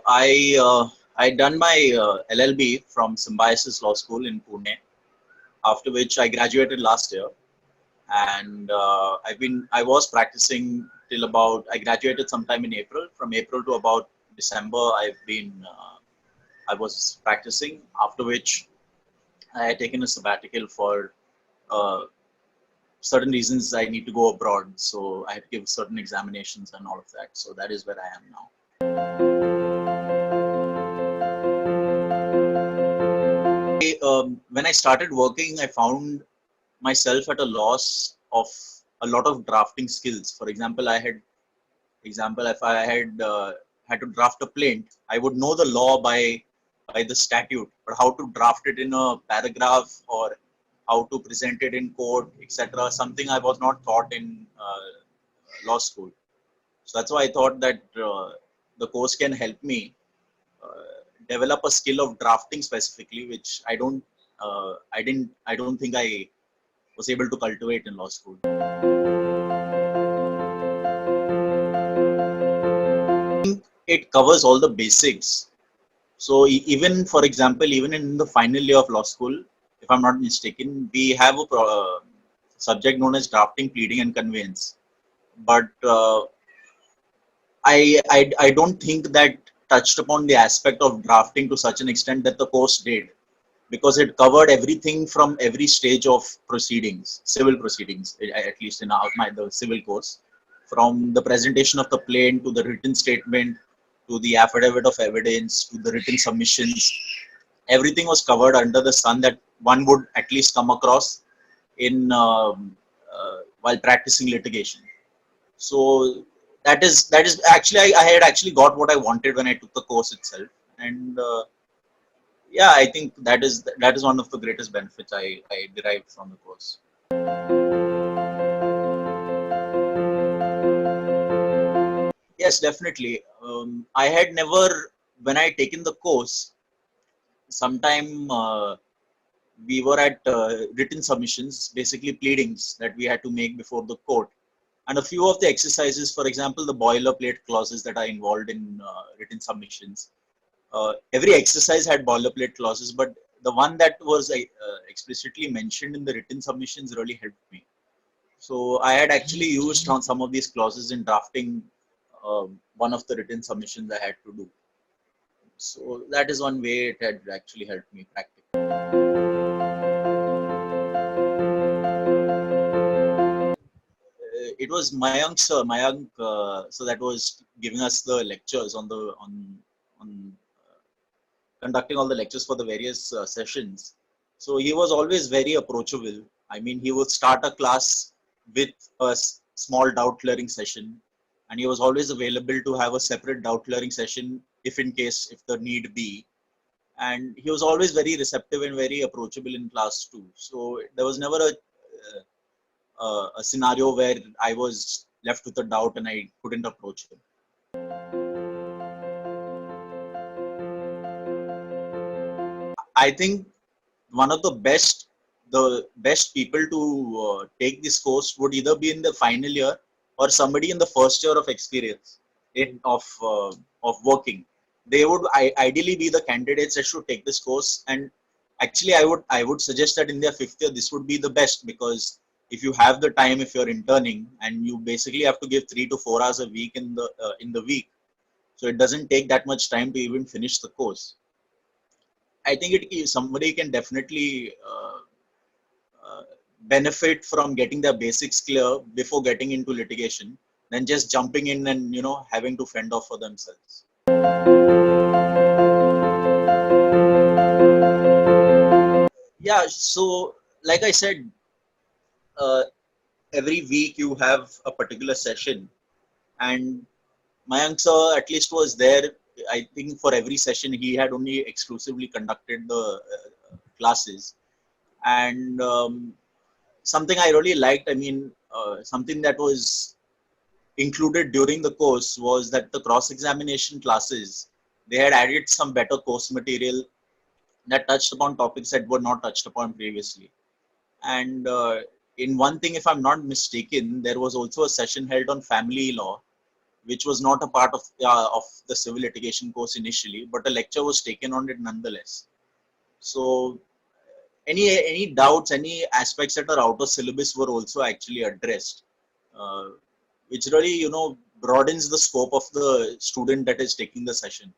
I done my LLB from Symbiosis Law School in Pune, after which I graduated last year, and I was practicing till about I graduated sometime in April. From April to about December, I was practicing. After which I had taken a sabbatical for uh, certain reasons. I need to go abroad, so I had to give certain examinations and all of that. So that is where I am now. When I started working, I found myself at a loss of a lot of drafting skills. For example, if I had to draft a plaint, I would know the law by the statute, but how to draft it in a paragraph or how to present it in court, etc. Something I was not taught in law school. So that's why I thought that the course can help me develop a skill of drafting specifically, which I don't think I was able to cultivate in law school. It covers all the basics. So even, for example, even in the final year of law school, if I'm not mistaken, we have a subject known as drafting, pleading, and conveyance. But I don't think that touched upon the aspect of drafting to such an extent that the course did, because it covered everything from every stage of proceedings, civil proceedings, at least in the civil course, from the presentation of the plaint to the written statement to the affidavit of evidence to the written submissions. Everything was covered under the sun that one would at least come across in while practicing litigation. So that is actually I had actually got what I wanted when I took the course itself, and yeah, I think that is one of the greatest benefits I derived from the course. Yes, definitely. I had never, when I taken the course, sometime we were at written submissions, basically pleadings that we had to make before the court. And a few of the exercises, for example, the boilerplate clauses that are involved in written submissions. Every exercise had boilerplate clauses, but the one that was explicitly mentioned in the written submissions really helped me. So I had actually used on some of these clauses in drafting one of the written submissions I had to do. So that is one way it had actually helped me practice. It was Mayank sir, Mayank. So that was giving us the lectures on conducting all the lectures for the various sessions. So he was always very approachable. I mean, he would start a class with a small doubt clearing session, and he was always available to have a separate doubt clearing session if the need be. And he was always very receptive and very approachable in class too. So there was never a scenario where I was left with a doubt and I couldn't approach him. I think one of the best people to take this course would either be in the final year or somebody in the first year of experience of working. They would ideally be the candidates that should take this course. And actually, I would suggest that in their fifth year, this would be the best, because if you have the time, if you're interning and you basically have to give 3 to 4 hours a week in the week, so it doesn't take that much time to even finish the course. I think somebody can definitely benefit from getting their basics clear before getting into litigation than just jumping in and having to fend off for themselves. Yeah, so like I said, uh, every week you have a particular session, and Mayank sir at least was there. I think for every session he had only exclusively conducted the classes, and something I really liked. I mean, something that was included during the course was that the cross-examination classes, they had added some better course material that touched upon topics that were not touched upon previously. And in one thing, if I'm not mistaken, there was also a session held on family law, which was not a part of the civil litigation course initially, but a lecture was taken on it nonetheless. So any doubts, any aspects that are out of syllabus were also actually addressed, which really broadens the scope of the student that is taking the session.